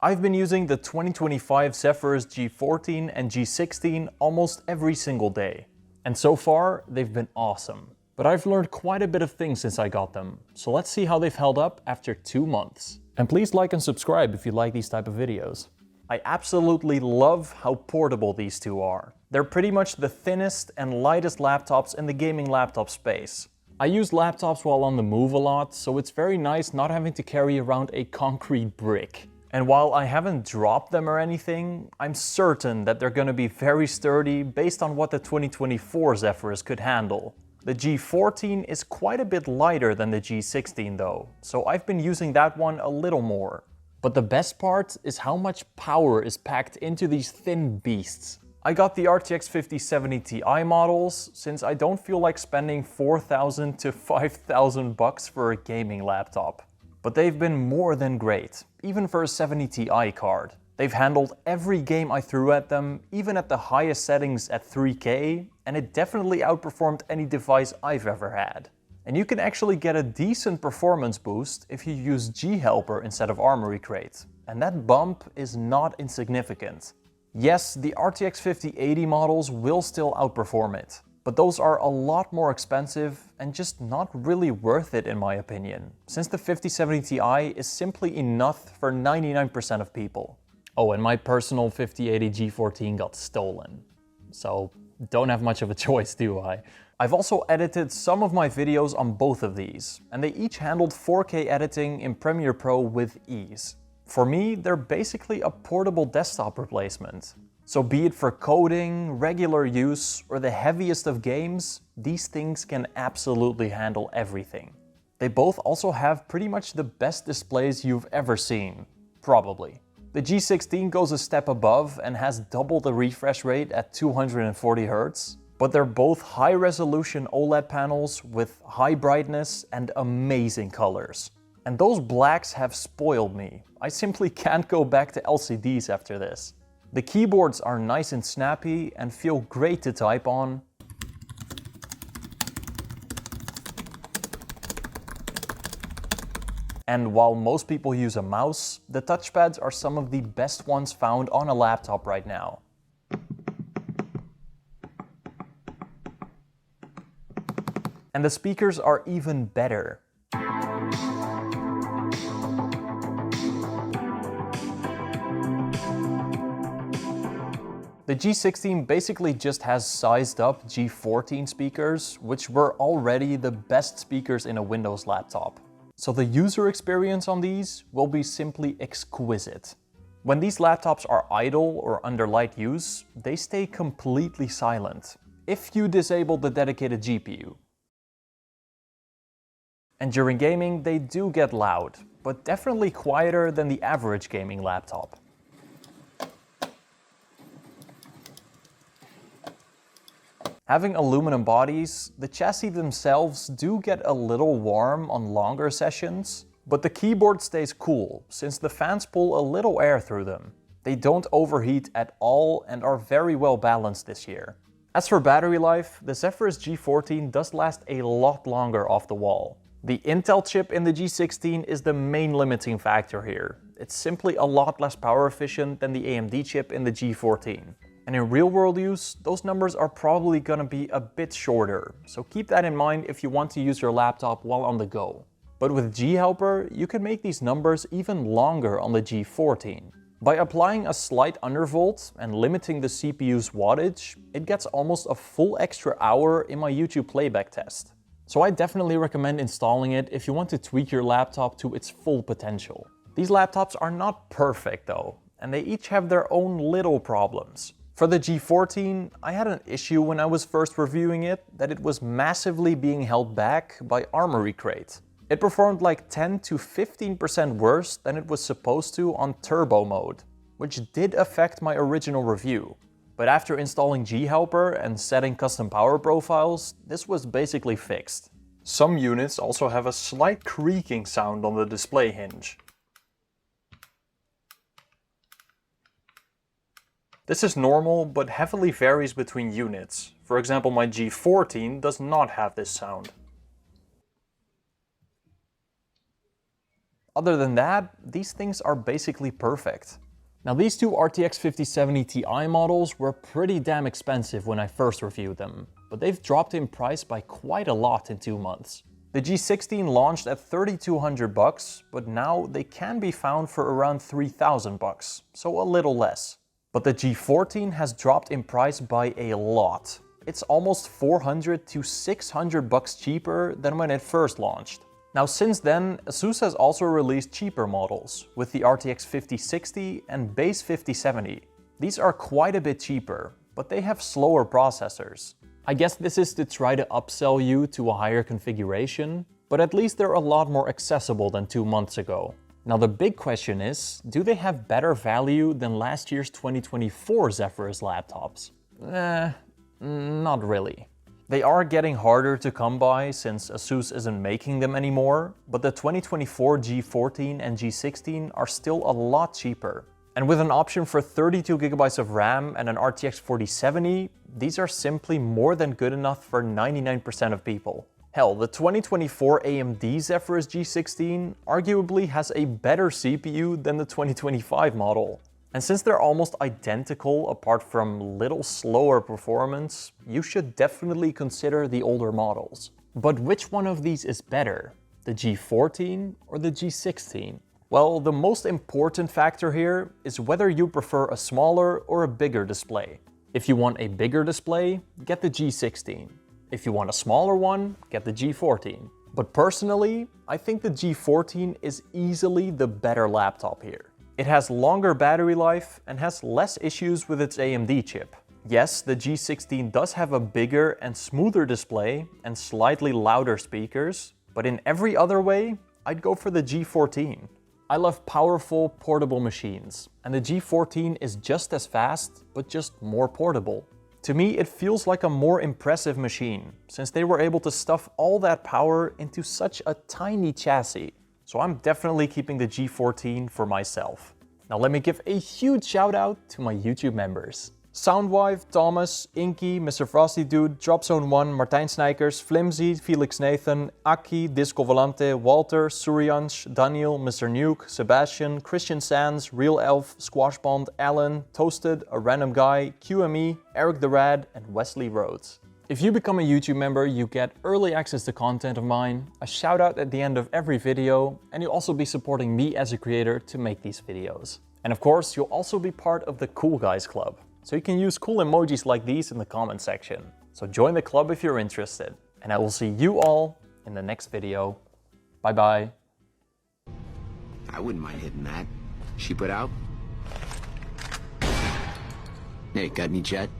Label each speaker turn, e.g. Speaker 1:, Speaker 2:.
Speaker 1: I've been using the 2025 Zephyrus G14 and G16 almost every single day. And so far, they've been awesome. But I've learned quite a bit of things since I got them, so let's see how they've held up after 2 months. And please like and subscribe if you like these type of videos. I absolutely love how portable these two are. They're pretty much the thinnest and lightest laptops in the gaming laptop space. I use laptops while on the move a lot, so it's very nice not having to carry around a concrete brick. And while I haven't dropped them or anything, I'm certain that they're gonna be very sturdy based on what the 2024 Zephyrus could handle. The G14 is quite a bit lighter than the G16 though, so I've been using that one a little more. But the best part is how much power is packed into these thin beasts. I got the RTX 5070 Ti models since I don't feel like spending $4,000 to $5,000 for a gaming laptop. But they've been more than great, even for a 70 Ti card. They've handled every game I threw at them, even at the highest settings at 3K, and it definitely outperformed any device I've ever had. And you can actually get a decent performance boost if you use G-Helper instead of Armoury Crate, and that bump is not insignificant. Yes, the RTX 5080 models will still outperform it, but those are a lot more expensive and just not really worth it in my opinion, since the 5070 Ti is simply enough for 99% of people. Oh, and my personal 5080 G14 got stolen, so don't have much of a choice, do I? I've also edited some of my videos on both of these, and they each handled 4K editing in Premiere Pro with ease. For me, they're basically a portable desktop replacement. So be it for coding, regular use, or the heaviest of games, these things can absolutely handle everything. They both also have pretty much the best displays you've ever seen, probably. The G16 goes a step above and has double the refresh rate at 240 Hz, but they're both high-resolution OLED panels with high brightness and amazing colors. And those blacks have spoiled me. I simply can't go back to LCDs after this. The keyboards are nice and snappy and feel great to type on. And while most people use a mouse, the touchpads are some of the best ones found on a laptop right now. And the speakers are even better. The G16 basically just has sized up G14 speakers, which were already the best speakers in a Windows laptop. So the user experience on these will be simply exquisite. When these laptops are idle or under light use, they stay completely silent, if you disable the dedicated GPU. And during gaming, they do get loud, but definitely quieter than the average gaming laptop. Having aluminum bodies, the chassis themselves do get a little warm on longer sessions, but the keyboard stays cool, since the fans pull a little air through them. They don't overheat at all and are very well balanced this year. As for battery life, the Zephyrus G14 does last a lot longer off the wall. The Intel chip in the G16 is the main limiting factor here. It's simply a lot less power efficient than the AMD chip in the G14. And in real-world use, those numbers are probably gonna be a bit shorter, so keep that in mind if you want to use your laptop while on the go. But with G-Helper, you can make these numbers even longer on the G14. By applying a slight undervolt and limiting the CPU's wattage, it gets almost a full extra hour in my YouTube playback test. So I definitely recommend installing it if you want to tweak your laptop to its full potential. These laptops are not perfect though, and they each have their own little problems. For the G14, I had an issue when I was first reviewing it that it was massively being held back by Armoury Crate. It performed like 10 to 15% worse than it was supposed to on turbo mode, which did affect my original review. But after installing G-Helper and setting custom power profiles, this was basically fixed. Some units also have a slight creaking sound on the display hinge. This is normal, but heavily varies between units. For example, my G14 does not have this sound. other than that, these things are basically perfect. Now these two RTX 5070 Ti models were pretty damn expensive when I first reviewed them, but they've dropped in price by quite a lot in 2 months. The G16 launched at $3,200, but now they can be found for around $3,000, so a little less. But the G14 has dropped in price by a lot. It's almost $400 to $600 cheaper than when it first launched. Now since then, Asus has also released cheaper models, with the RTX 5060 and base 5070. These are quite a bit cheaper, but they have slower processors. I guess this is to try to upsell you to a higher configuration, but at least they're a lot more accessible than 2 months ago. Now the big question is, do they have better value than last year's 2024 Zephyrus laptops? Not really. They are getting harder to come by since Asus isn't making them anymore, but the 2024 G14 and G16 are still a lot cheaper. And with an option for 32GB of RAM and an RTX 4070, these are simply more than good enough for 99% of people. Hell, the 2024 AMD Zephyrus G16 arguably has a better CPU than the 2025 model. And since they're almost identical apart from little slower performance, you should definitely consider the older models. But which one of these is better? The G14 or the G16? Well, the most important factor here is whether you prefer a smaller or a bigger display. If you want a bigger display, get the G16. If you want a smaller one, get the G14. But personally, I think the G14 is easily the better laptop here. It has longer battery life and has less issues with its AMD chip. Yes, the G16 does have a bigger and smoother display and slightly louder speakers, but in every other way, I'd go for the G14. I love powerful, portable machines, and the G14 is just as fast, but just more portable. To me, it feels like a more impressive machine, since they were able to stuff all that power into such a tiny chassis. So I'm definitely keeping the G14 for myself. Now let me give a huge shout out to my YouTube members. Soundwife, Thomas, Inky, Mr. Frosty Dude, Dropzone1, Martijn Snijkers, Flimsy, Felix Nathan, Aki, Disco Volante, Walter, Suryansh, Daniel, Mr. Nuke, Sebastian, Christian Sands, Real Elf, Squashbond, Alan, Toasted, A Random Guy, QME, Eric the Rad, and Wesley Rhodes. If you become a YouTube member, you get early access to content of mine, a shout out at the end of every video, and you'll also be supporting me as a creator to make these videos. And of course, you'll also be part of the Cool Guys Club. So you can use cool emojis like these in the comment section. So join the club if you're interested. And I will see you all in the next video. Bye bye.
Speaker 2: I wouldn't mind hitting that. Ship it out. Hey, got any jet?